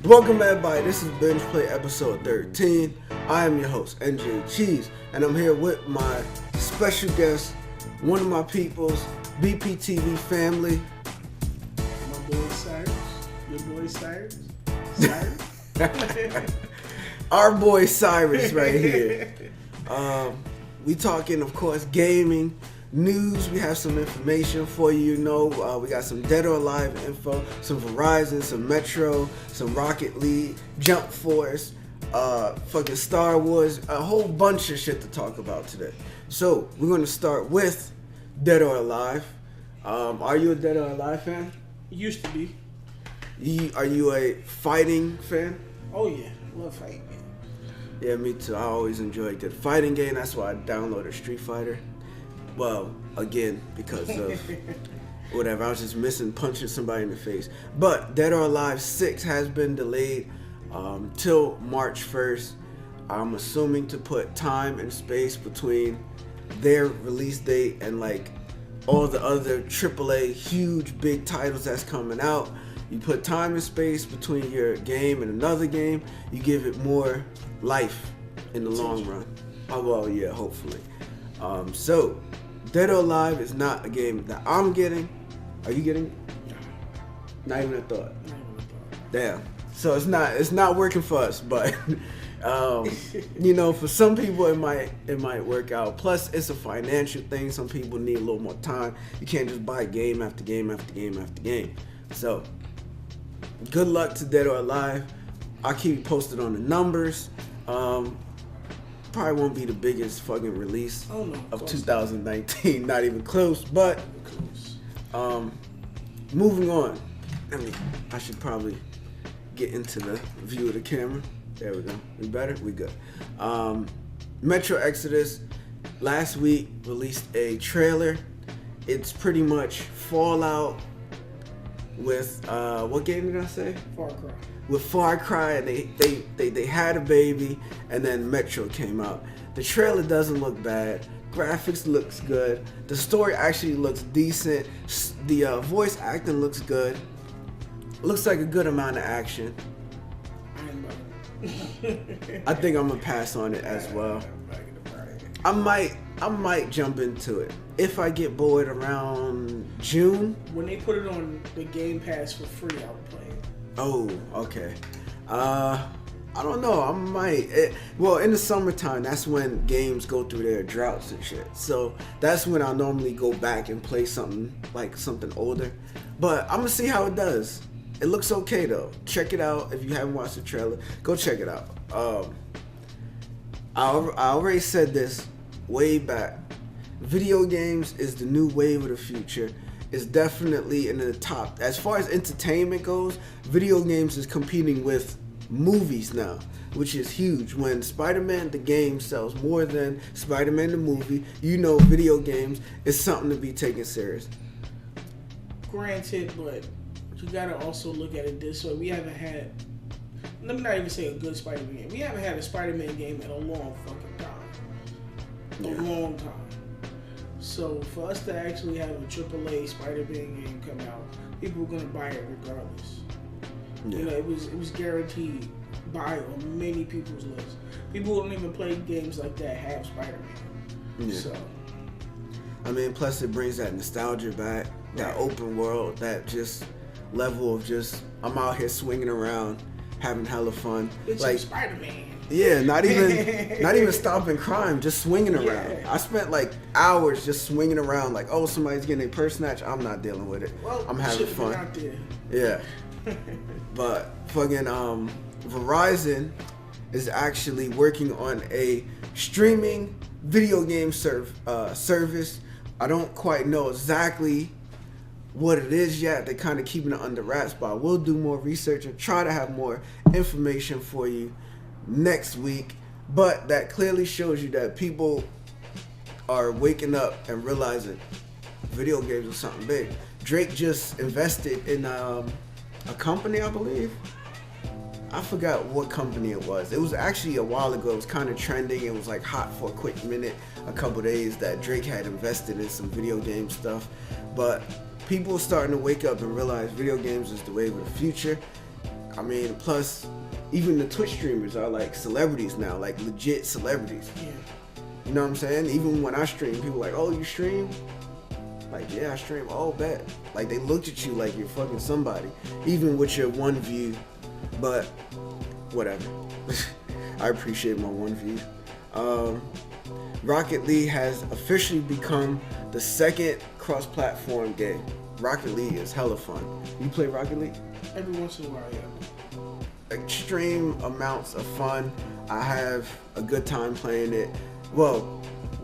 Welcome everybody, this is BingePlay episode 13. I am your host, NJCheese, and I'm here with my special guest, one of my peoples, BPTV family. My boy Cyrus, your boy Cyrus. Our boy Cyrus right here. We talking, of course, gaming, news. We have some information for you. We got some Dead or Alive info, some Verizon, some Metro, some Rocket League, Jump Force, fucking Star Wars, a whole bunch of shit to talk about today. So we're gonna start with Dead or Alive. Are you a Dead or Alive fan? Used to be. Are you a fighting fan? Oh yeah, love fighting. Yeah, me too. I always enjoyed the fighting game. That's why I downloaded Street Fighter. Well, again, because of whatever. I was just missing punching somebody in the face. But Dead or Alive 6 has been delayed till March 1st. I'm assuming to put time and space between their release date and like all the other AAA huge big titles that's coming out. You put time and space between your game and another game, you give it more life in the long run. Oh, well, yeah, hopefully. So, Dead or Alive is not a game that I'm getting. Are you getting it? Not even a thought. Damn. So it's not working for us, but for some people it might work out. Plus it's a financial thing. Some people need a little more time. You can't just buy game after game after game after game. So good luck to Dead or Alive. I'll keep you posted on the numbers. Probably won't be the biggest fucking release of 2019. Not even close, but moving on. I should probably get into the view of the camera. There we go. We better? We good. Metro Exodus last week released a trailer. It's pretty much Fallout with what game did I say? Far Cry. With Far Cry, and they had a baby, and then Metro came out. The trailer doesn't look bad. Graphics looks good. The story actually looks decent. The voice acting looks good. Looks like a good amount of action. I think I'm gonna pass on it as well. I might jump into it if I get bored around June. When they put it on the Game Pass for free, I'll play it. Oh, okay. I don't know. I might. Well, in the summertime, that's when games go through their droughts and shit. So that's when I normally go back and play something older. But I'm gonna see how it does. It looks okay though. Check it out if you haven't watched the trailer. Go check it out. I already said this way back. Video games is the new wave of the future. It's definitely in the top. As far as entertainment goes, video games is competing with movies now, which is huge. When Spider-Man the game sells more than Spider-Man the movie, video games is something to be taken serious. Granted, but you gotta also look at it this way. We haven't had, let me not even say a good Spider-Man game. We haven't had a Spider-Man game in a long fucking time. A long time. So for us to actually have a AAA Spider-Man game come out, people are gonna buy it regardless. Yeah. It was guaranteed buy on many people's lists. People who don't even play games like that have Spider-Man. Yeah. So plus it brings that nostalgia back, that open world, that just level of just I'm out here swinging around, having hella fun. It's like Spider-Man. Yeah, not even stopping crime, just swinging around. Yeah. I spent like hours just swinging around, like, oh, somebody's getting a purse snatch. I'm not dealing with it. Well, I'm having fun. Out there. Yeah, but fucking Verizon is actually working on a streaming video game service. I don't quite know exactly what it is yet. They're kind of keeping it under wraps, but I will do more research and try to have more information for you next week. But that clearly shows you that people are waking up and realizing video games are something big. Drake just invested in a company, I believe. I forgot what company it was. It was actually a while ago. It was kind of trending. It was like hot for a quick minute, a couple days, that Drake had invested in some video game stuff. But people are starting to wake up and realize video games is the wave of the future. I mean, plus, even the Twitch streamers are like celebrities now, like legit celebrities. Yeah. You know what I'm saying? Even when I stream, people like, oh, you stream? Like, yeah, I stream. Oh, bet. Like, they looked at you like you're fucking somebody, even with your one view. But whatever. I appreciate my one view. Rocket League has officially become the second cross-platform game. Rocket League is hella fun. You play Rocket League? Every once in a while, yeah. Extreme amounts of fun. I have a good time playing it. Well,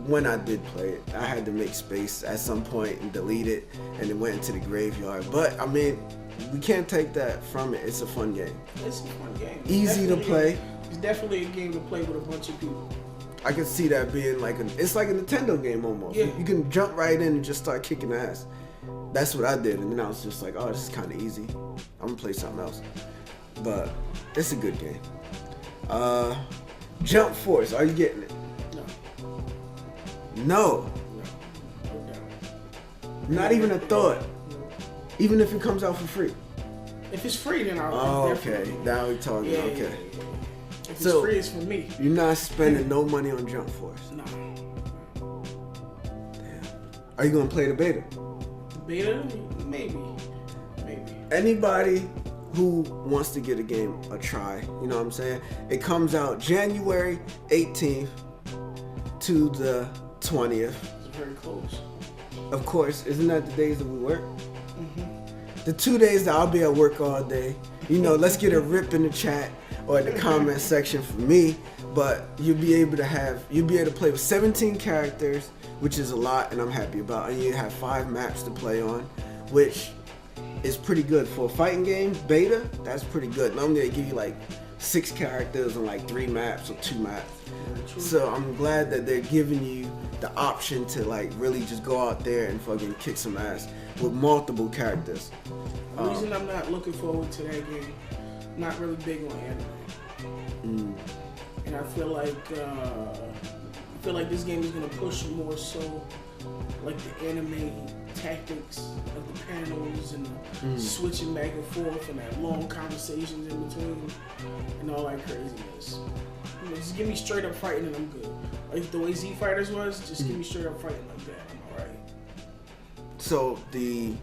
when I did play it, I had to make space at some point and delete it, and it went into the graveyard. But I mean, we can't take that from it. It's a fun game. It's a fun game. Easy to play. It's definitely a game to play with a bunch of people. I can see that being like it's like a Nintendo game almost. Yeah. You can jump right in and just start kicking ass. That's what I did, and then I was just like, oh, this is kind of easy. I'm gonna play something else. But it's a good game. Jump Force, are you getting it? No. Not even a thought. Even if it comes out for free. If it's free, then I'll. Oh, okay. Now we're talking. Yeah, Okay. Yeah. If it's free, it's for me. You're not spending no money on Jump Force. No. Damn. Are you gonna play the beta? Beta? Maybe. Anybody who wants to get a game a try, you know what I'm saying? It comes out January 18th to the 20th. It's very close. Of course, isn't that the days that we work? Mm-hmm. The 2 days that I'll be at work all day. You know, let's get a rip in the chat or in the comment section for me. But you'll be able to play with 17 characters, which is a lot, and I'm happy about. And you have 5 maps to play on, which is pretty good for a fighting game. Beta, that's pretty good. Normally they give you like 6 characters and like 3 maps or 2 maps. So I'm glad that they're giving you the option to like really just go out there and fucking kick some ass with multiple characters. The reason I'm not looking forward to that game, I'm not really big on anime. And I feel like this game is gonna push more so like the anime tactics of the panels and the switching back and forth and that long conversations in between and all that craziness. You know, just give me straight up fighting and I'm good. Like the way Z Fighters was, just give me straight up fighting like that. I'm alright. So the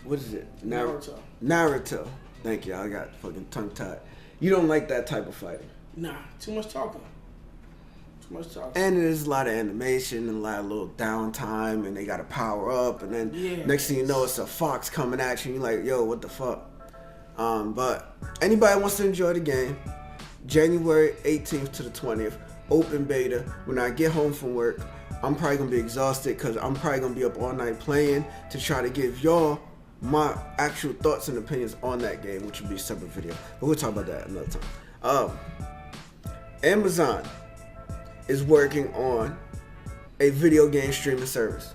what is it? Naruto. Thank you. I got fucking tongue tied. You don't like that type of fighting? Nah, too much talking. And there's a lot of animation and a lot of little downtime, and they got to power up, and then next thing you know, it's a fox coming at you. And you're like, yo, what the fuck? But anybody wants to enjoy the game, January 18th to the 20th, open beta. When I get home from work, I'm probably gonna be exhausted because I'm probably gonna be up all night playing to try to give y'all my actual thoughts and opinions on that game, which will be a separate video. But we'll talk about that another time. Amazon is working on a video game streaming service.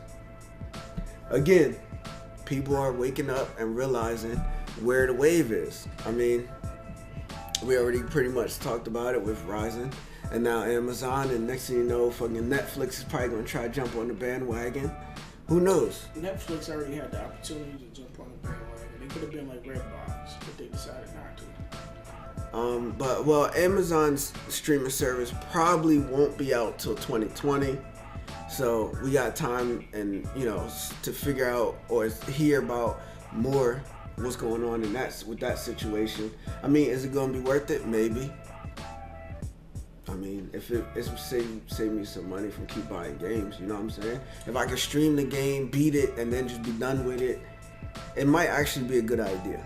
Again, people are waking up and realizing where the wave is. I mean, we already pretty much talked about it with Ryzen and now Amazon, and next thing you know, fucking Netflix is probably gonna try to jump on the bandwagon. Who knows? Netflix already had the opportunity to jump on the bandwagon. They could have been like Redbox, but they decided not to. But Amazon's streaming service probably won't be out till 2020, so we got time and to figure out or hear about more what's going on in with that situation. I mean, is it gonna be worth it? Maybe. I mean, if it's save me some money from keep buying games, you know what I'm saying? If I could stream the game, beat it, and then just be done with it, it might actually be a good idea.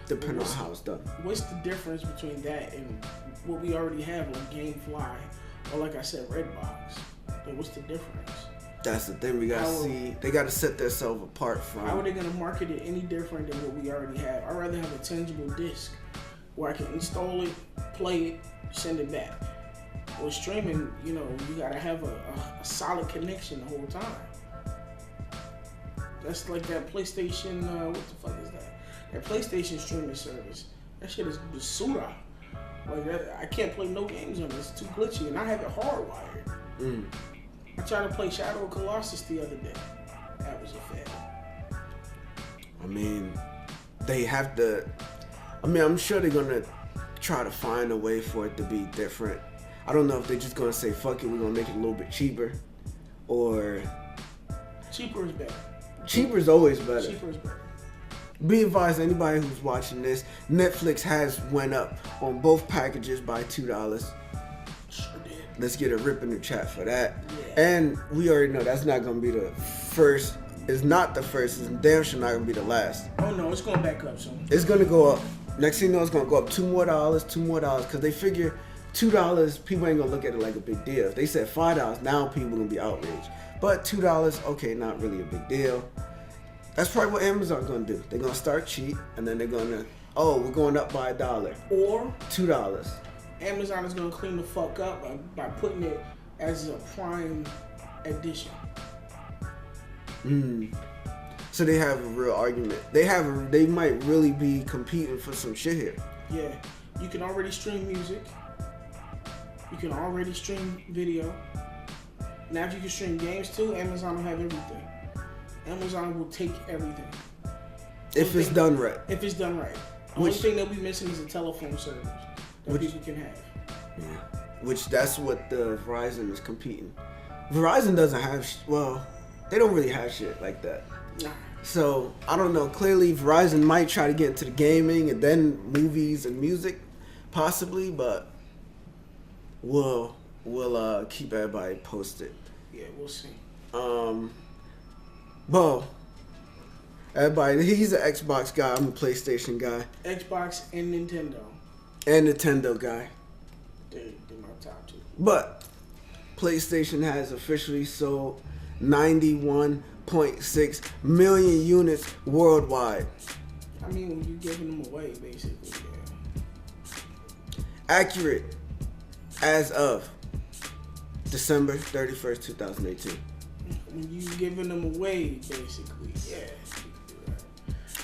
Depending on how it's done. What's the difference between that and what we already have on GameFly, or like I said, Redbox? Like, what's the difference? That's the thing we gotta see. They gotta set themselves apart from. How are they gonna market it any different than what we already have? I'd rather have a tangible disc where I can install it, play it, send it back. With streaming, you gotta have a solid connection the whole time. That's like that PlayStation. What the fuck is that? That PlayStation streaming service, that shit is basura. Like that, I can't play no games on it. It's too glitchy, and I have it hardwired. I tried to play Shadow of Colossus the other day. That was a fail. I mean, they have to. I mean, I'm sure they're gonna try to find a way for it to be different. I don't know if they're just gonna say, fuck it, we're gonna make it a little bit cheaper. Or... Cheaper is better. Cheaper is always better. Cheaper is better. Be advised, anybody who's watching this, Netflix has went up on both packages by $2. Sure did. Let's get a rip in the chat for that. Yeah. And we already know that's not gonna be the first. It's not the first. It's damn sure not gonna be the last. Oh no, it's going back up soon. It's gonna go up. Next thing you know, it's gonna go up $2 more, because they figure $2, people ain't gonna look at it like a big deal. If they said $5, now people gonna be outraged. But $2, okay, not really a big deal. That's probably what Amazon's gonna do. They're gonna start cheap, and then they're gonna, we're going up by $1 or $2. Amazon is gonna clean the fuck up by putting it as a Prime edition. So they have a real argument. They might really be competing for some shit here. Yeah, you can already stream music. You can already stream video. Now if you can stream games too, Amazon will have everything. Amazon will take everything. If it's done right. If it's done right. The only thing that we missing is a telephone service that people can have. Yeah. Which that's what the Verizon is competing. Verizon doesn't have, they don't really have shit like that. Nah. So, I don't know. Clearly, Verizon might try to get into the gaming and then movies and music, possibly, but we'll keep everybody posted. Yeah, we'll see. Well, everybody, he's an Xbox guy. I'm a PlayStation guy. Xbox and Nintendo. And Nintendo guy. They're my top two. But PlayStation has officially sold 91.6 million units worldwide. I mean, when you're giving them away, basically, yeah. Accurate as of December 31st, 2018. When you're giving them away, basically, yeah.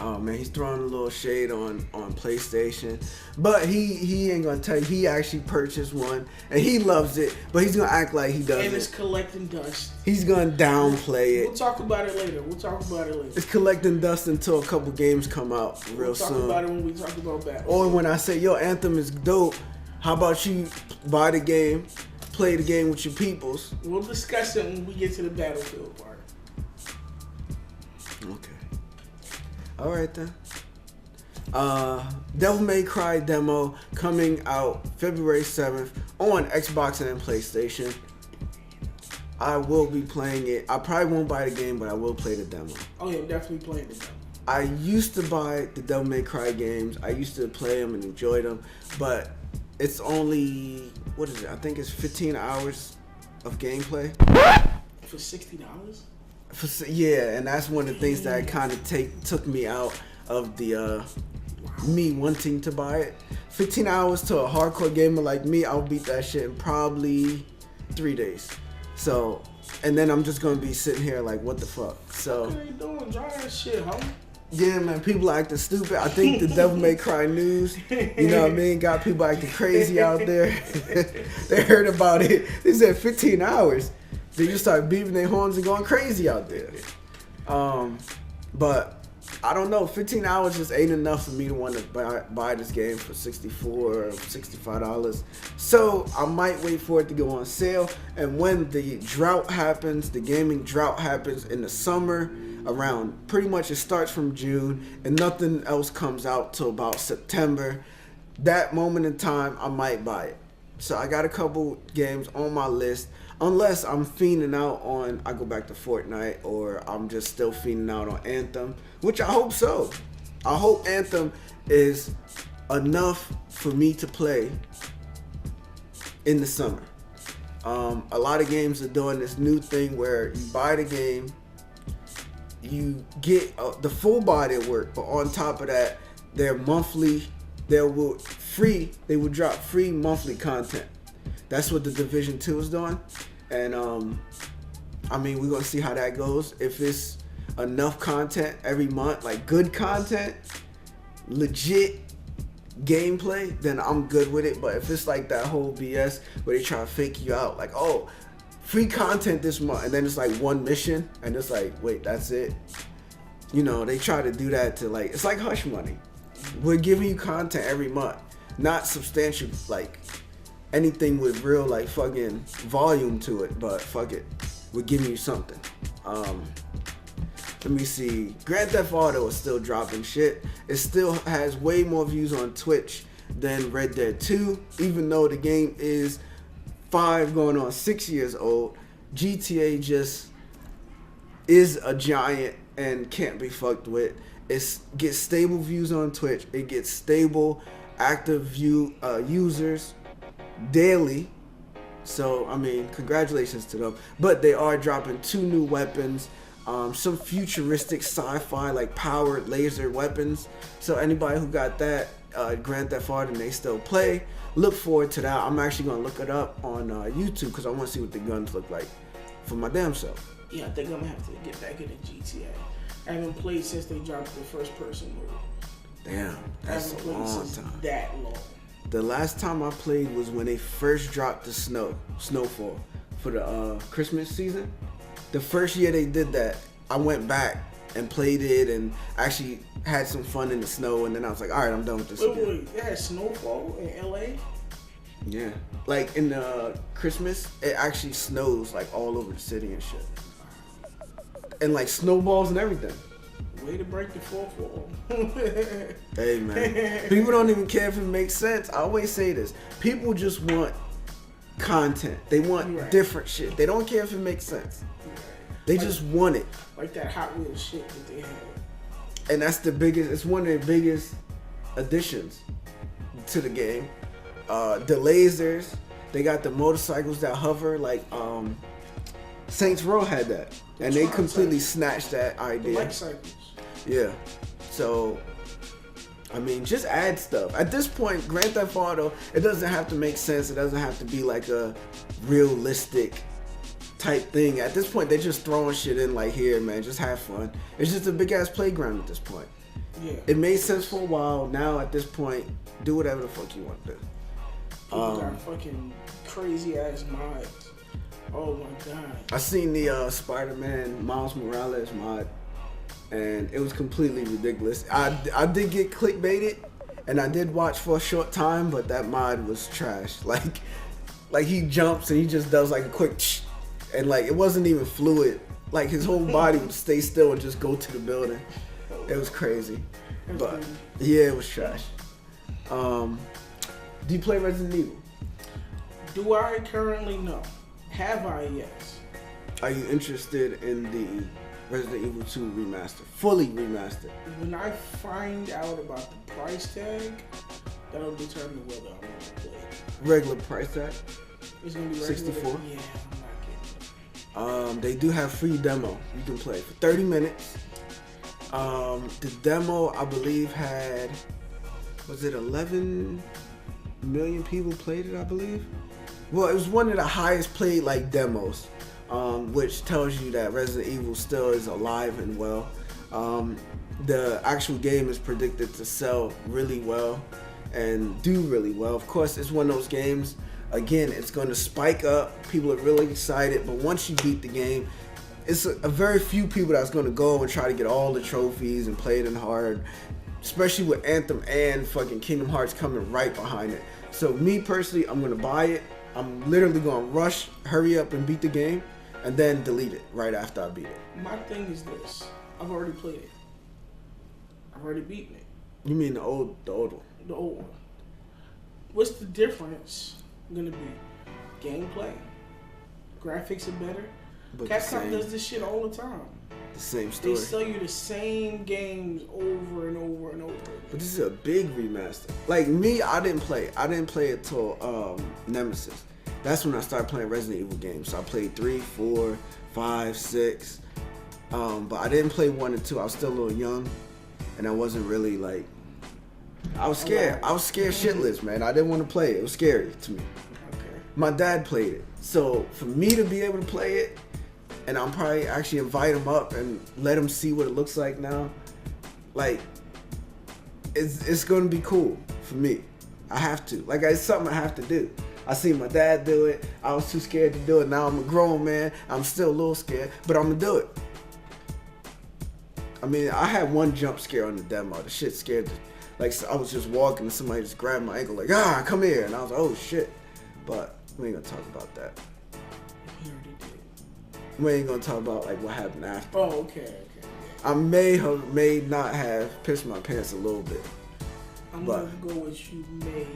Oh man, he's throwing a little shade on PlayStation, but he ain't gonna tell you he actually purchased one and he loves it, but he's gonna act like he doesn't. And it's collecting dust. He's gonna downplay it. We'll talk about it later. It's collecting dust until a couple games come out real soon. We'll talk about it when we talk about Battlefield. Or when I say, yo, Anthem is dope, how about you buy the game, play the game with your peoples? We'll discuss it when we get to the Battlefield part. Okay. All right then. Devil May Cry demo coming out February 7th on Xbox and PlayStation. I will be playing it. I probably won't buy the game, but I will play the demo. Oh yeah, definitely playing the demo. I used to buy the Devil May Cry games. I used to play them and enjoy them, but it's only, what is it? I think it's 15 hours of gameplay. For $60? Yeah, and that's one of the things that kind of took me out of the me wanting to buy it. 15 hours to a hardcore gamer like me, I'll beat that shit in probably 3 days. So, and then I'm just gonna be sitting here like, what the fuck? So, what are you doing? Dry that shit, homie. Yeah, man, people acting stupid. I think the Devil May Cry news, you know what I mean, got people acting crazy out there. They heard about it. They said 15 hours. They just start beating their horns and going crazy out there. But I don't know, 15 hours just ain't enough for me to want to buy this game for $64 or $65. So I might wait for it to go on sale. And when the drought happens, the gaming drought happens in the summer, around pretty much it starts from June and nothing else comes out till about September. That moment in time, I might buy it. So I got a couple games on my list. Unless I'm fiending out on, I go back to Fortnite, or I'm just still fiending out on Anthem, which I hope so. I hope Anthem is enough for me to play in the summer. A lot of games are doing this new thing where you buy the game, you get the full body work, but on top of that, they're monthly. They will drop free monthly content. That's what the Division 2 is doing. And I mean, we're gonna see how that goes. If it's enough content every month, like good content, legit gameplay, then I'm good with it. But if it's like that whole BS where they try to fake you out, like, oh, free content this month, and then it's like one mission, and it's like, wait, that's it. You know, they try to do that to, like, it's like hush money. we're giving you content every month, not substantial like anything with real like fucking volume to it, but fuck it, we're giving you something. Let me see. Grand Theft Auto is still dropping shit. It still has way more views on Twitch than Red Dead 2, even though the game is 5 going on 6 years old. GTA just is a giant and can't be fucked with. It gets stable views on Twitch. It gets stable active users daily. So, I mean, congratulations to them. But they are dropping 2 new weapons. Some futuristic sci-fi like powered laser weapons. So anybody who got that Grand Theft Auto and they still play, look forward to that. I'm actually gonna look it up on YouTube because I want to see what the guns look like for my damn self. Yeah, I think I'm gonna have to get back into GTA. I haven't played since they dropped the first person mode. Damn, that's a long time. That long. The last time I played was when they first dropped the snowfall for the Christmas season. The first year they did that, I went back and played it and actually had some fun in the snow, and then I was like, all right, I'm done with this again. Wait, they had snowfall in LA? Yeah. Like in Christmas, it actually snows like all over the city and shit. And like snowballs and everything. Way to break the fourth wall. Hey man, people don't even care if it makes sense. I always say this. People just want content. They want different shit. They don't care if it makes sense. They just want it. Like that Hot Wheels shit that they had. And that's the biggest, it's one of the biggest additions to the game. The lasers, they got the motorcycles that hover, like Saints Row had that. And they completely snatched that idea. The light cycles. Yeah. So, I mean, just add stuff. At this point, Grand Theft Auto, it doesn't have to make sense. It doesn't have to be like a realistic type thing. At this point, they're just throwing shit in like, here, man, just have fun. It's just a big ass playground at this point. Yeah. It made sense for a while. Now, at this point, do whatever the fuck you want to do. People got fucking crazy ass mods. Oh my god. I seen the Spider-Man Miles Morales mod, and it was completely ridiculous. I did get clickbaited, and I did watch for a short time, but that mod was trash. Like he jumps and he just does like a quick shh, and like it wasn't even fluid. Like his whole body would stay still and just go to the building. It was crazy. But yeah, it was trash. Do you play Resident Evil? Do I currently? No. Have I? Yes. Are you interested in the Resident Evil 2 remaster? Fully remastered? When I find out about the price tag, that'll determine whether I want to play it. Regular price tag? It's going to be regular. 64? Yeah, I'm not getting it. They do have free demo you can play for 30 minutes. The demo, I believe, had, was it 11 million people played it, I believe? Well, it was one of the highest played like demos, which tells you that Resident Evil still is alive and well. The actual game is predicted to sell really well and do really well. Of course, it's one of those games, again, it's going to spike up. People are really excited, but once you beat the game, it's a very few people that's going to go and try to get all the trophies and play it in hard, especially with Anthem and fucking Kingdom Hearts coming right behind it. So me personally, I'm going to buy it. I'm literally going to rush, hurry up and beat the game, and then delete it right after I beat it. My thing is this. I've already played it. I've already beaten it. You mean the old one? The old one. What's the difference going to be? Gameplay? Graphics are better? But Capcom does this shit all the time. The same story. They sell you the same games over and over and over. But this is a big remaster. Like me, I didn't play it. I didn't play it till Nemesis. That's when I started playing Resident Evil games. So I played 3, 4, 5, 6. But I didn't play 1 and 2. I was still a little young, and I wasn't really like. I was scared. I was scared shitless, man. I didn't want to play it. It was scary to me. Okay. My dad played it, so for me to be able to play it, and I'll probably actually invite him up and let him see what it looks like now. Like, it's gonna be cool for me. I have to. Like, it's something I have to do. I seen my dad do it. I was too scared to do it. Now I'm a grown man. I'm still a little scared, but I'm gonna do it. I mean, I had one jump scare on the demo. The shit scared Like, I was just walking and somebody just grabbed my ankle like, come here. And I was like, oh shit. But we ain't gonna talk about that. He already did. We ain't gonna talk about like what happened after. Oh, okay. I may not have pissed my pants a little bit. I'm gonna go with you may.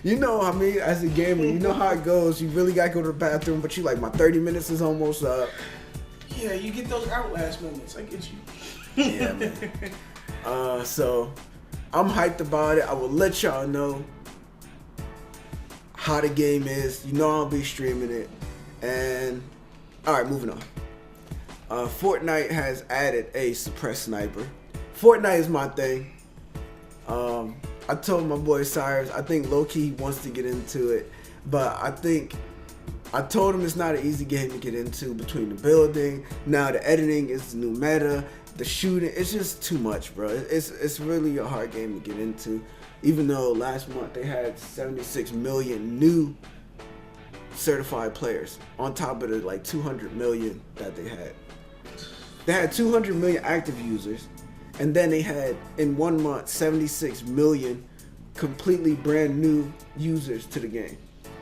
You know, I mean, as a gamer, you know how it goes. You really gotta go to the bathroom, but you like, my 30 minutes is almost up. Yeah, you get those Outlast moments. I get you. Yeah, man. So I'm hyped about it. I will let y'all know how the game is. You know I'll be streaming it. And all right, moving on. Fortnite has added a suppressed sniper. Fortnite is my thing. I told my boy Cyrus, I think low-key wants to get into it, but I told him it's not an easy game to get into between the building. Now the editing is the new meta, the shooting, it's just too much, bro. It's really a hard game to get into, even though last month they had 76 million new certified players on top of the like 200 million that they had. They had 200 million active users. And then they had, in 1 month, 76 million completely brand new users to the game.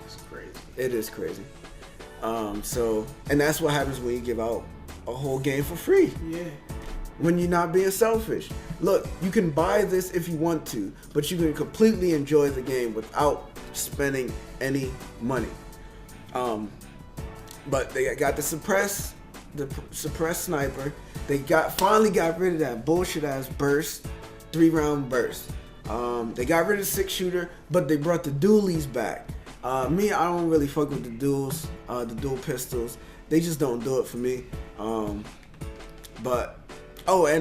It's crazy. It is crazy. And that's what happens when you give out a whole game for free. Yeah. When you're not being selfish. Look, you can buy this if you want to, but you can completely enjoy the game without spending any money. But they got the suppressed sniper. They finally got rid of that bullshit ass burst, 3-round burst. They got rid of the 6-shooter, but they brought the dualies back. Me, I don't really fuck with the duels, the dual pistols. They just don't do it for me. And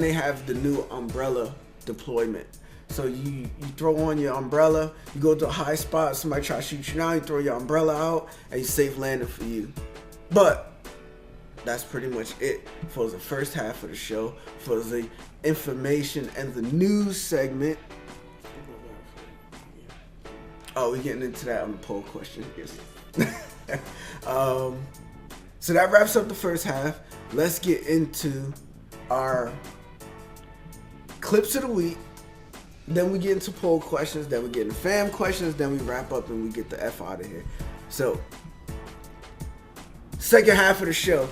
they have the new umbrella deployment. So you throw on your umbrella, you go to a high spot, somebody try to shoot you down, you throw your umbrella out, and you safe landing for you. But that's pretty much it for the first half of the show. For the information and the news segment. Oh, we're getting into that on the poll question. Yes. So that wraps up the first half. Let's get into our clips of the week. Then we get into poll questions. Then we get into fam questions. Then we wrap up and we get the F out of here. So, second half of the show.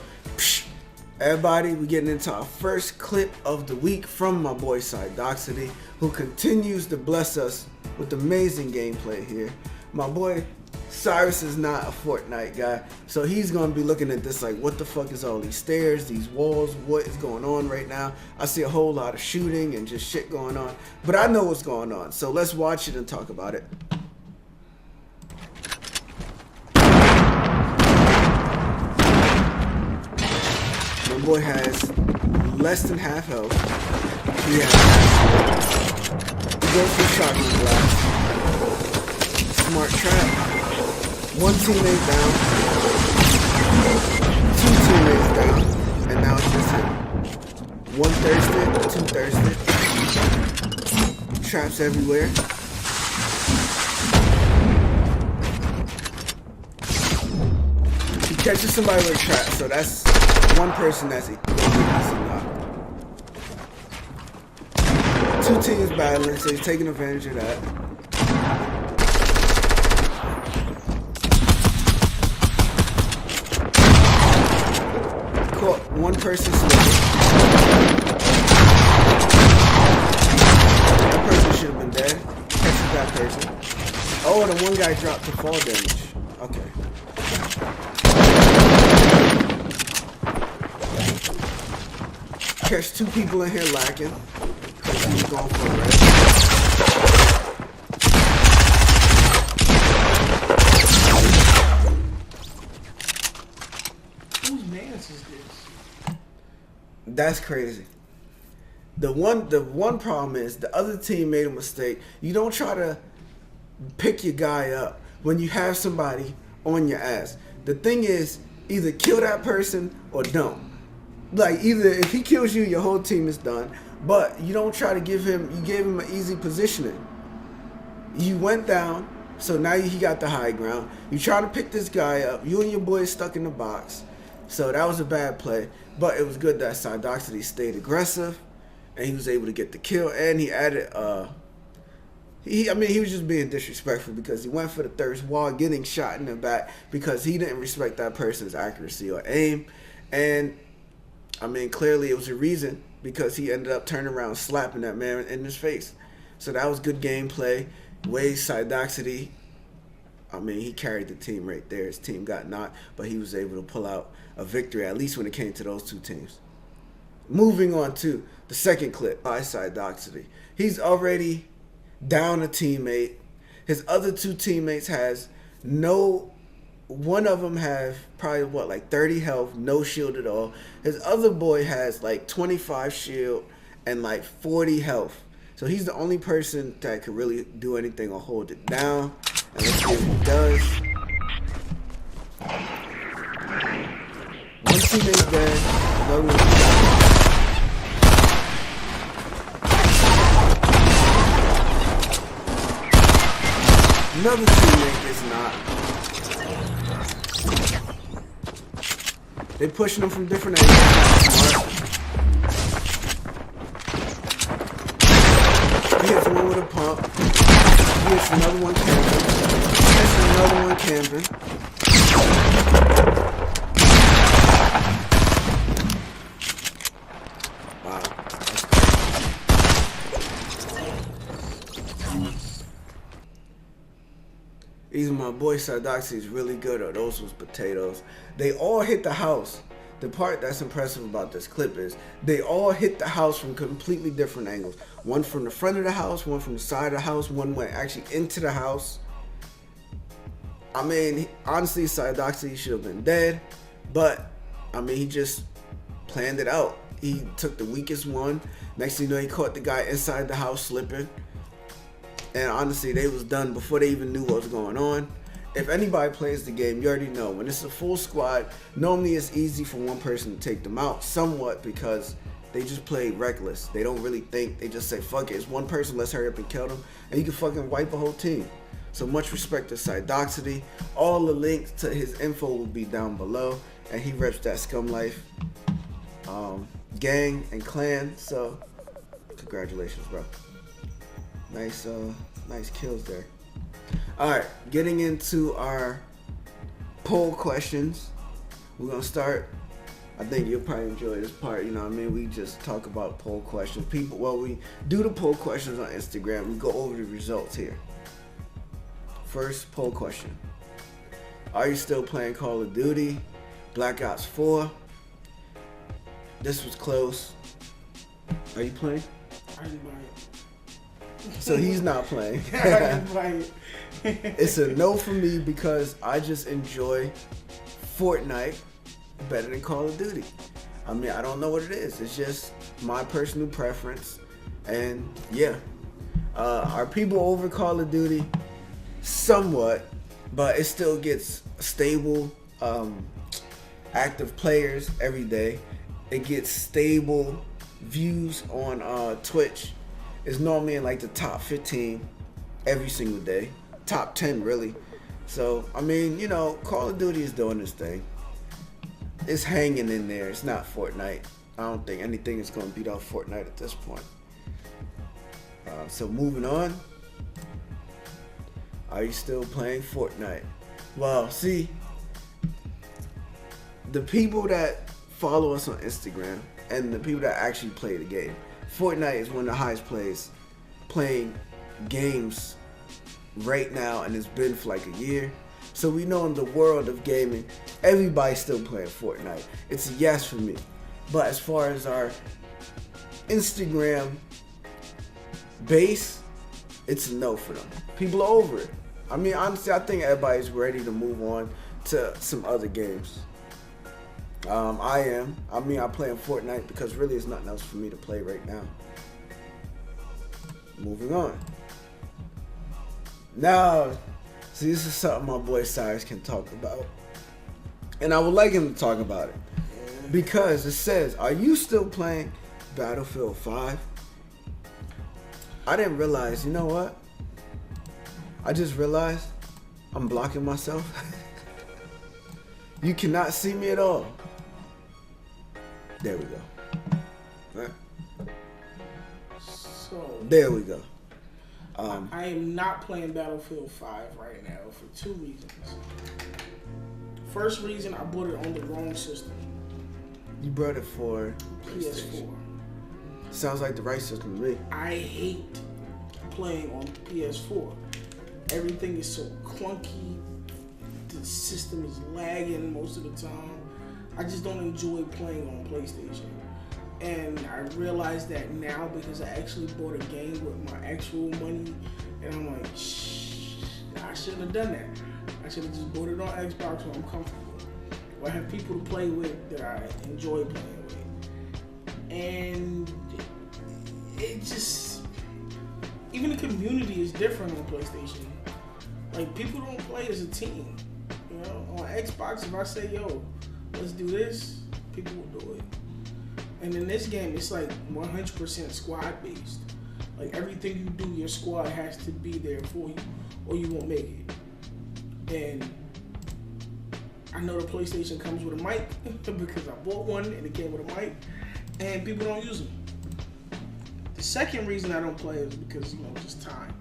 Everybody, we're getting into our first clip of the week from my boy Thugnificant, who continues to bless us with amazing gameplay here. My boy Cyrus is not a Fortnite guy, so he's gonna be looking at this like, what the fuck is all these stairs, these walls, what is going on right now? I see a whole lot of shooting and just shit going on, but I know what's going on, so let's watch it and talk about it. My boy has less than half health. He goes for shotgun blast. Smart trap. One teammate down. 2 teammates down. And now it's just him. 1 thirsted, 2 thirsted. Traps everywhere. He catches somebody with a trap, so that's one person that's easy knocked. 2 teams battling, so he's taking advantage of that. Caught one person slipping. That person should have been dead. Catches that person. Oh, the one guy dropped to fall damage. Okay. Catch 2 people in here lacking. He's going for it, right? Whose man's is this? That's crazy. The one problem is the other team made a mistake. You don't try to pick your guy up when you have somebody on your ass. The thing is, either kill that person or don't. Like, either if he kills you, your whole team is done. But you don't try to you gave him an easy positioning. You went down, so now he got the high ground. You try to pick this guy up. You and your boy stuck in the box. So that was a bad play. But it was good that Thugnificant stayed aggressive. and he was able to get the kill, and he added he was just being disrespectful because he went for the third wall, getting shot in the back because he didn't respect that person's accuracy or aim. And I mean, clearly it was a reason because he ended up turning around slapping that man in his face. So that was good gameplay. Wade's Thugnificant, I mean, he carried the team right there. His team got knocked, but he was able to pull out a victory, at least when it came to those two teams. Moving on to the second clip by Thugnificant. He's already down a teammate. His other two teammates one of them have probably like 30 health, no shield at all. His other boy has like 25 shield and like 40 health. So he's the only person that could really do anything or hold it down. And let's see what he does. One teammate dead, another one dead. Another teammate is not. They pushing him from different angles. He hits one with a pump. He hits another one camping. He hits another one camping. Wow. Even my boy Thugnificant is really good. Or those was potatoes. They all hit the house. The part that's impressive about this clip is they all hit the house from completely different angles. One from the front of the house, one from the side of the house, one went actually into the house. I mean, honestly, Thugnificant should have been dead, but I mean, he just planned it out. He took the weakest one. Next thing you know, he caught the guy inside the house slipping. And honestly, they was done before they even knew what was going on. If anybody plays the game, you already know. When it's a full squad, normally it's easy for one person to take them out somewhat because they just play reckless. They don't really think. They just say, fuck it. It's one person. Let's hurry up and kill them. And you can fucking wipe a whole team. So much respect to Thugnificant. All the links to his info will be down below. And he reps that Scum Life gang and clan. So congratulations, bro. Nice kills there. Alright, getting into our poll questions. We're gonna start. I think you'll probably enjoy this part, you know what I mean? We just talk about poll questions. We do the poll questions on Instagram. We go over the results here. First poll question. Are you still playing Call of Duty? Black Ops 4. This was close. Are you playing? I didn't buy it. So he's not playing. I didn't buy it. It's a no for me because I just enjoy Fortnite better than Call of Duty. I mean, I don't know what it is. It's just my personal preference. And yeah, are people over Call of Duty? Somewhat, but it still gets stable, active players every day. It gets stable views on Twitch. It's normally in like the top 15 every single day. Top 10 really. So I mean, you know, Call of Duty is doing this thing. It's hanging in there. It's not Fortnite. I don't think anything is going to beat out Fortnite at this point. So moving on. Are you still playing Fortnite? Well, see, the people that follow us on Instagram and the people that actually play the game, Fortnite is one of the highest playing games right now, and it's been for like a year. So we know in the world of gaming, everybody's still playing Fortnite. It's a yes for me. But as far as our Instagram base, it's a no for them. People are over it. I mean, honestly, I think everybody's ready to move on to some other games. I am. I mean, I play in Fortnite because really there's nothing else for me to play right now. Moving on. Now, see, this is something my boy Cyrus can talk about. And I would like him to talk about it. Because it says, are you still playing Battlefield 5? I didn't realize, you know what? I just realized I'm blocking myself. You cannot see me at all. There we go. Right. So there we go. I am not playing Battlefield 5 right now for 2 reasons. First reason, I bought it on the wrong system. You brought it for PS4. Sounds like the right system to me. I hate playing on PS4. Everything is so clunky. The system is lagging most of the time. I just don't enjoy playing on PlayStation. And I realize that now because I actually bought a game with my actual money, and I'm like, I shouldn't have done that. I should have just bought it on Xbox where I'm comfortable, where I have people to play with that I enjoy playing with. And it just, even the community is different on PlayStation. Like, people don't play as a team. You know, on Xbox, if I say, yo, let's do this, people will do it. And in this game, it's like 100% squad based. Like, everything you do, your squad has to be there for you, or you won't make it. And I know the PlayStation comes with a mic because I bought one and it came with a mic, and people don't use them. The second reason I don't play is because, you know, just time.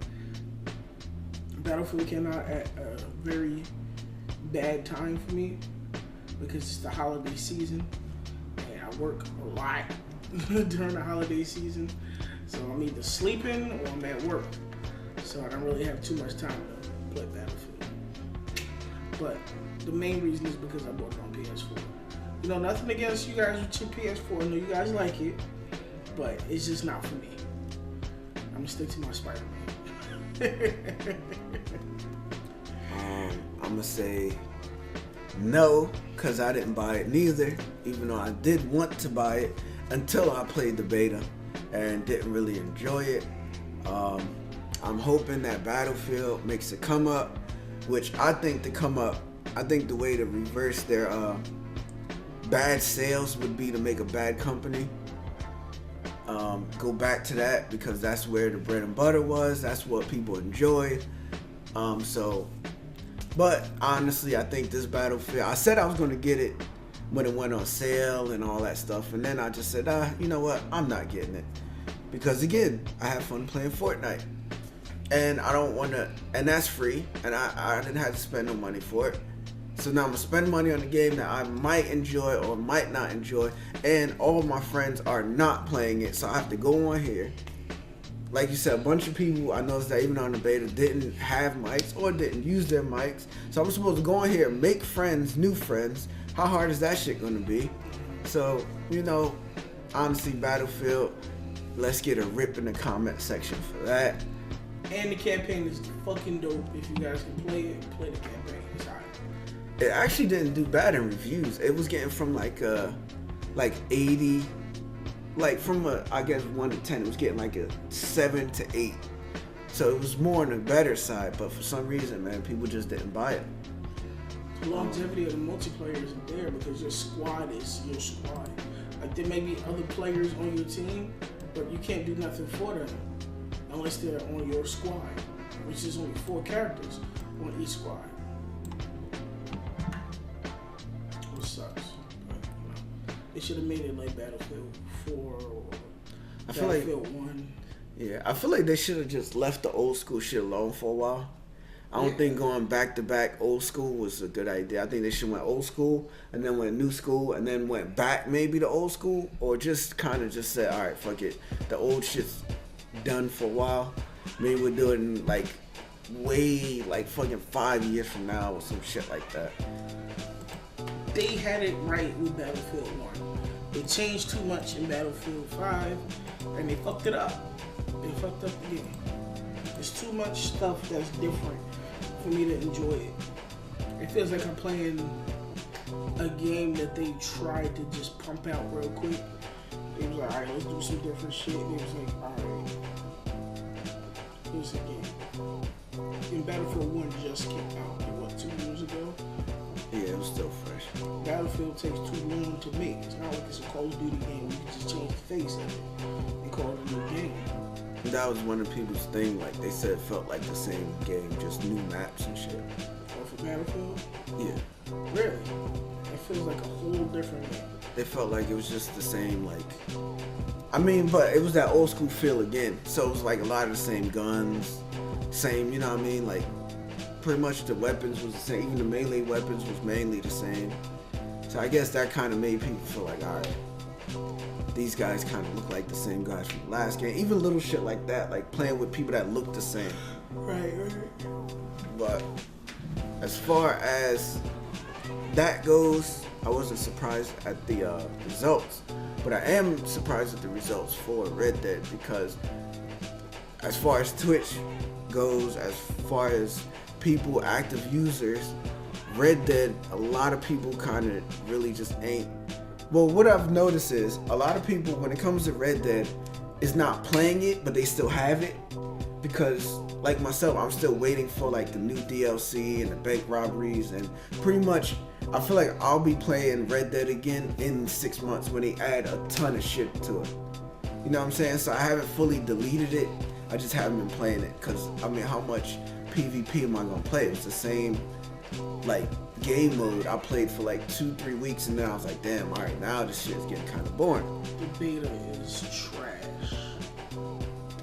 Battlefield came out at a very bad time for me because it's the holiday season. I work a lot during the holiday season, so I'm either sleeping or I'm at work, so I don't really have too much time to play Battlefield. But the main reason is because I bought it on PS4. You know, nothing against you guys with your PS4. I know you guys like it, but it's just not for me. I'm gonna stick to my Spider-Man. I'm gonna say no, because I didn't buy it neither, even though I did want to buy it until I played the beta and didn't really enjoy it. I'm hoping that Battlefield makes a come up, which I think the way to reverse their bad sales would be to make a bad company. Go back to that because that's where the bread and butter was. That's what people enjoyed. But honestly, I think this Battlefield, I said I was going to get it when it went on sale and all that stuff. And then I just said, you know what? I'm not getting it. Because again, I have fun playing Fortnite. And I don't want to, and that's free. And I didn't have to spend no money for it. So now I'm going to spend money on a game that I might enjoy or might not enjoy. And all of my friends are not playing it. So I have to go on here. Like you said, a bunch of people, I noticed that even on the beta, didn't have mics or didn't use their mics. So I'm supposed to go on here and make friends, new friends. How hard is that shit gonna be? So, you know, honestly, Battlefield, let's get a rip in the comment section for that. And the campaign is fucking dope. If you guys can play it, play the campaign. It's alright. It actually didn't do bad in reviews. It was getting from like 80. Like from I guess 1 to 10, it was getting like a 7 to 8. So it was more on the better side, but for some reason, man, people just didn't buy it. The longevity of the multiplayer isn't there because your squad is your squad. Like, there may be other players on your team, but you can't do nothing for them unless they're on your squad, which is only 4 characters on each squad. Which sucks. But, you know, they should have made it like Battlefield 4 or Battlefield 1. Yeah, I feel like they should have just left the old school shit alone for a while. I don't think going back to back old school was a good idea. I think they should went old school and then went new school and then went back maybe to old school, or just kind of just said, all right, fuck it. The old shit's done for a while. Maybe we'll do it in like way like fucking 5 years from now or some shit like that. They had it right with Battlefield 1. They changed too much in Battlefield 5 and they fucked it up. They fucked up the game. There's too much stuff that's different for me to enjoy it. It feels like I'm playing a game that they tried to just pump out real quick. It was like, alright, let's do some different shit. And it was like, alright, here's the game. And Battlefield 1 just came out, like, 2 years ago? Yeah, it was still fresh. Battlefield takes too long to make. It's not like it's a Call of Duty game where you can just change the face of it and call it a new game. That was one of people's things. Like they said, it felt like the same game, just new maps and shit. Oh, for Battlefield? Yeah. Really? It feels like a whole different game. They felt like it was just the same. Like, I mean, but it was that old school feel again. So it was like a lot of the same guns, same, you know what I mean? Like, pretty much the weapons was the same. Even the melee weapons was mainly the same. So I guess that kind of made people feel like, all right, these guys kind of look like the same guys from the last game. Even little shit like that, like playing with people that look the same. Right. But as far as that goes, I wasn't surprised at the results. But I am surprised at the results for Red Dead because as far as Twitch goes, as far as people, active users, Red Dead, a lot of people kind of really just ain't. Well, what I've noticed is a lot of people, when it comes to Red Dead, is not playing it, but they still have it. Because, like myself, I'm still waiting for like the new DLC and the bank robberies, and pretty much I feel like I'll be playing Red Dead again in 6 months when they add a ton of shit to it. You know what I'm saying? So I haven't fully deleted it. I just haven't been playing it because, I mean, how much PvP am I gonna play? It's the same like game mode I played for like 2-3 weeks, and then I was like, damn, all right, now this shit's getting kind of boring. The beta is trash.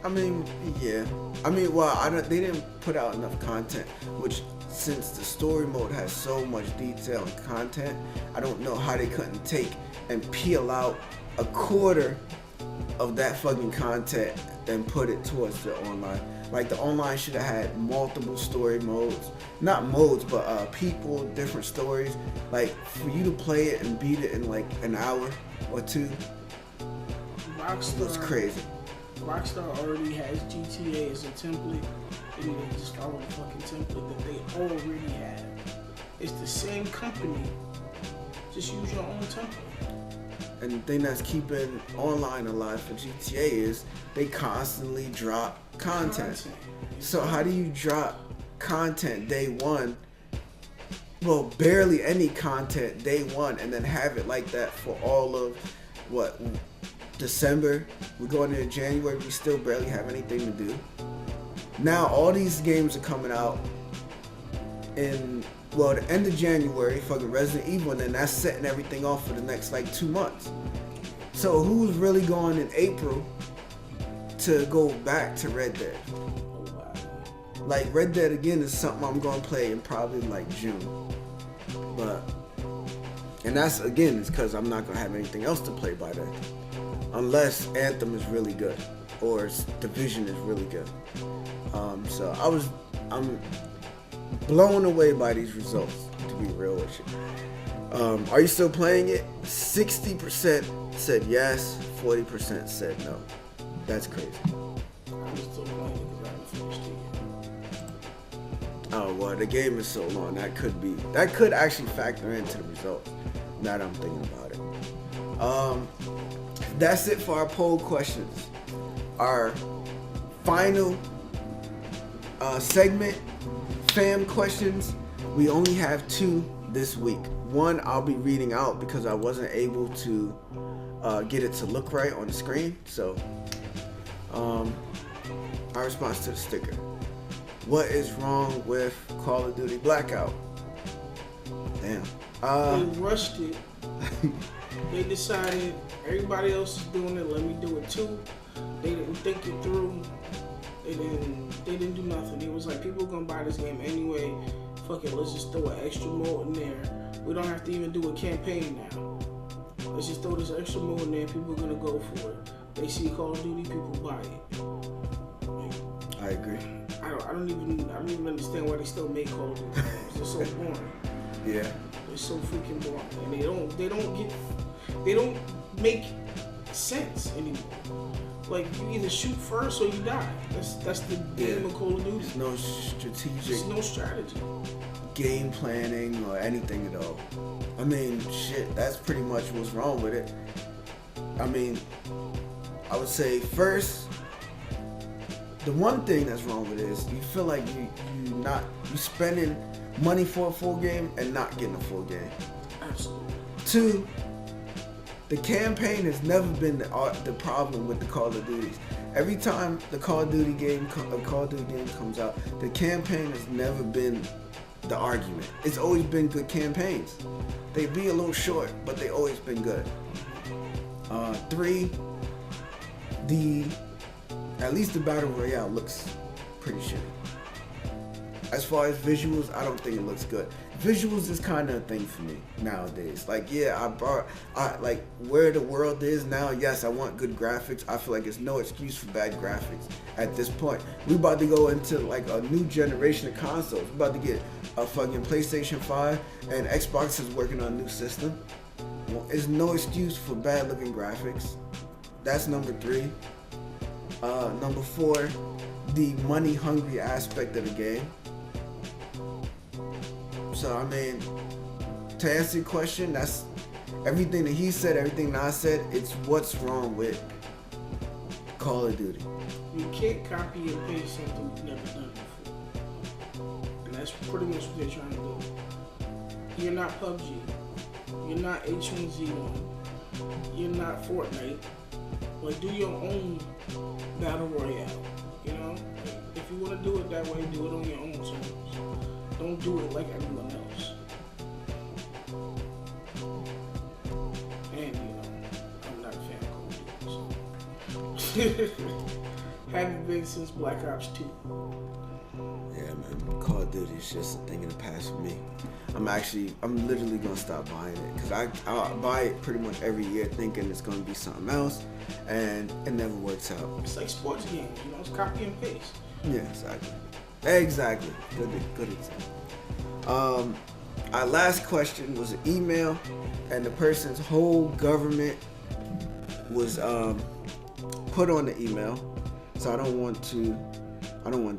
I mean, yeah. I mean, well, they didn't put out enough content, which since the story mode has so much detail and content, I don't know how they couldn't take and peel out a quarter of that fucking content and put it towards the online. Like, the online should have had multiple story modes. Not modes, but people, different stories. Like, for you to play it and beat it in like an hour or two, was crazy. Rockstar already has GTA as a template, and they just follow the fucking template that they already have. It's the same company, just use your own template. And the thing that's keeping online alive for GTA is they constantly drop content. So how do you drop content day one? Well, barely any content day one, and then have it like that for all of what? December, we're going into January, we still barely have anything to do. Now all these games are coming out in, well, the end of January, fucking Resident Evil, and then that's setting everything off for the next like 2 months. So who's really going in April to go back to Red Dead? Like, Red Dead again is something I'm going to play in probably like June. And that's, again, it's because I'm not going to have anything else to play by then. Unless Anthem is really good or Division is really good. So I'm blown away by these results, to be real with you. Are you still playing it? 60% said yes, 40% said no. That's crazy. I'm still playing it because I haven't finished it yet. Oh, well, the game is so long. That could actually factor into the results. Now that I'm thinking about it. That's it for our poll questions. Our final segment, fam questions. We only have 2 this week. One I'll be reading out because I wasn't able to get it to look right on the screen. So, our response to the sticker. What is wrong with Call of Duty Blackout? Damn. They rushed it. They decided everybody else is doing it, let me do it too. They didn't think it through. They didn't do nothing. It was like, people are gonna buy this game anyway. Fuck it, let's just throw an extra mode in there. We don't have to even do a campaign now. Let's just throw this extra mode in there. People are gonna go for it. They see Call of Duty, people buy it. I agree. I don't even understand why they still make Call of Duty games. They're so boring. Yeah. They're so freaking boring, and they don't make sense anymore. Like, you either shoot first or you die. That's the game of Call of Duty. There's no strategic. There's no strategy. Game planning or anything at all. I mean, shit, that's pretty much what's wrong with it. I mean, I would say first, the one thing that's wrong with it is you feel like you spending money for a full game and not getting a full game. Absolutely. 2, the campaign has never been the problem with the Call of Duties. Every time the Call of Duty game comes out, the campaign has never been the argument. It's always been good campaigns. They be a little short, but they always been good. 3, at least the Battle Royale looks pretty shitty. As far as visuals, I don't think it looks good. Visuals is kind of a thing for me nowadays. Like, yeah, I like where the world is now. Yes, I want good graphics. I feel like there's no excuse for bad graphics at this point. We about to go into like a new generation of consoles. We're about to get a fucking PlayStation 5, and Xbox is working on a new system. Well, there's no excuse for bad looking graphics. That's number 3. Number 4, the money hungry aspect of the game. So, I mean, to answer your question, that's everything that he said, everything that I said. It's what's wrong with Call of Duty. You can't copy and paste something you've never done before. And that's pretty much what they're trying to do. You're not PUBG. You're not H1Z1. You're not Fortnite. Like, do your own Battle Royale. You know? If you want to do it that way, do it on your own terms. Don't do it like everyone else. And, you know, I'm not a fan of Call of Duty, so. Haven't been since Black Ops 2. Yeah, man. Call of Duty is just a thing in the past for me. I'm literally gonna stop buying it because I buy it pretty much every year thinking it's gonna be something else, and it never works out. It's like sports games, you know, it's copy and paste. Yeah, exactly. Good example. Our last question was an email, and the person's whole government was put on the email. So I don't want to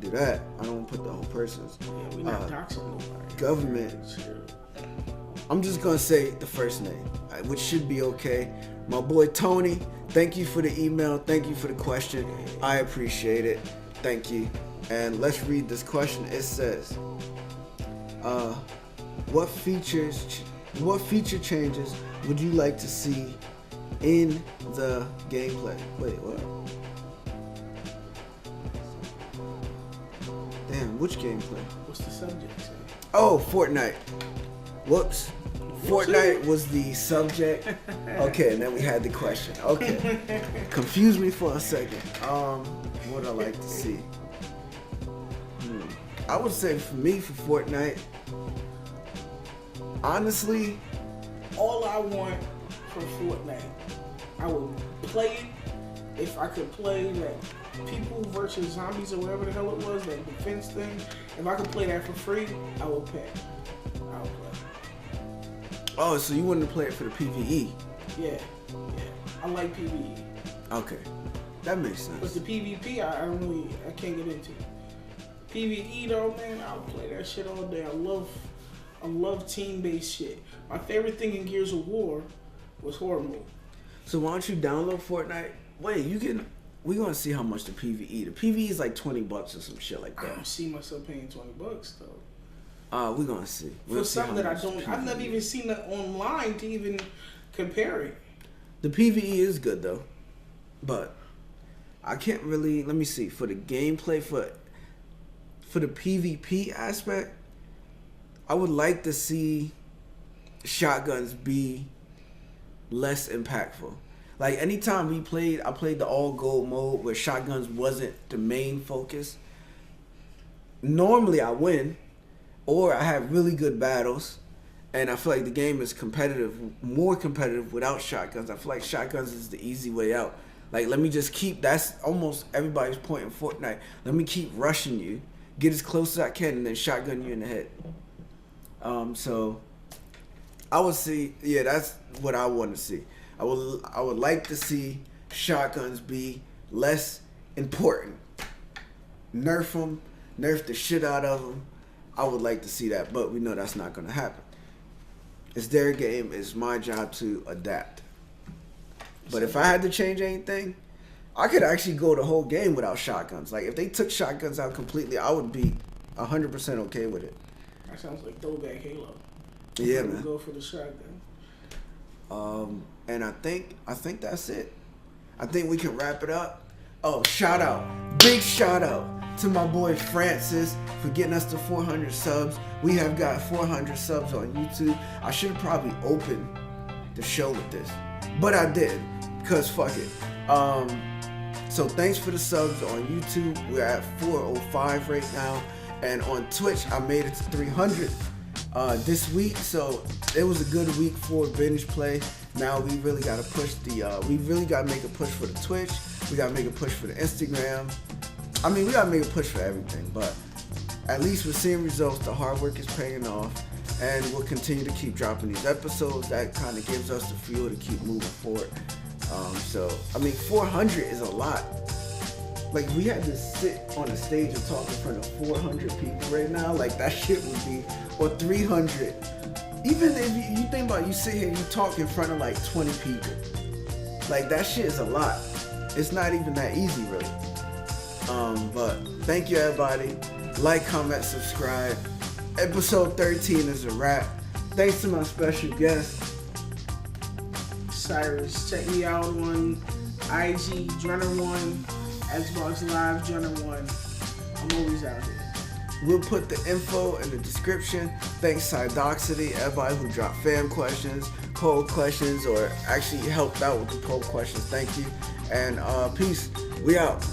do that. I don't want to put the whole person's we're not doxing nobody. Government. I'm just gonna say the first name, which should be okay. My boy Tony, thank you for the email. Thank you for the question. I appreciate it. Thank you. And let's read this question. It says, what feature changes would you like to see in the gameplay? Wait, what? Damn, which gameplay? What's the subject say? Oh, Fortnite. Whoops. Fortnite was the subject. Okay, and then we had the question. Okay. Confused me for a second. What I like to see. I would say for me, for Fortnite, honestly, all I want for Fortnite, I would play it if I could play that people versus zombies or whatever the hell it was, that defense thing. If I could play that for free, I would pay. I would play. Oh, so you wanted to play it for the PvE? Yeah. I like PvE. Okay, that makes sense. But the PvP, I can't get into. PvE though, man, I'll play that shit all day. I love team-based shit. My favorite thing in Gears of War was horde mode. So why don't you download Fortnite? Wait, we're gonna see how much the PvE. The PvE is like $20 or some shit like that. I don't see myself paying $20 though. We're gonna see. For something that I've never even seen it online to even compare it. The PvE is good though, but I can't really. Let me see for the gameplay for the PvP aspect. I would like to see shotguns be less impactful. Like anytime I played the all gold mode where shotguns wasn't the main focus. Normally I win, or I have really good battles, and I feel like the game is more competitive without shotguns. I feel like shotguns is the easy way out. Like let me just that's almost everybody's point in Fortnite. Let me keep rushing you, get as close as I can, and then shotgun you in the head. So I would see, that's what I want to see. I would like to see shotguns be less important. Nerf them, nerf the shit out of them. I would like to see that, but we know that's not going to happen. It's their game. It's my job to adapt. But if I had to change anything, I could actually go the whole game without shotguns. Like if they took shotguns out completely, I would be 100% okay with it. That sounds like throwback Halo. Yeah, man. Go for the shotgun. And I think that's it. I think we can wrap it up. Oh, big shout out to my boy Francis for getting us to 400 subs. We have got 400 subs on YouTube. I should have probably opened the show with this, but I didn't, because fuck it. So thanks for the subs on YouTube. We're at 405 right now. And on Twitch, I made it to 300 this week. So it was a good week for Binge Play. Now we really got to push we really got to make a push for the Twitch. We got to make a push for the Instagram. I mean, we got to make a push for everything. But at least we're seeing results. The hard work is paying off. And we'll continue to keep dropping these episodes. That kind of gives us the fuel to keep moving forward. So, I mean, 400 is a lot. Like, we had to sit on a stage and talk in front of 400 people right now. Like, that shit would be, or 300. Even if you think about it, you sit here and you talk in front of like 20 people. Like, that shit is a lot. It's not even that easy, really. But thank you, everybody. Like, comment, subscribe. Episode 13 is a wrap. Thanks to my special guest, Cyrus. Check me out on IG, Drunner1, Xbox Live, Drunner1. I'm always out here. We'll put the info in the description. Thanks Cydoxity, everybody who dropped fan questions, poll questions, or actually helped out with the poll questions. Thank you. And peace. We out.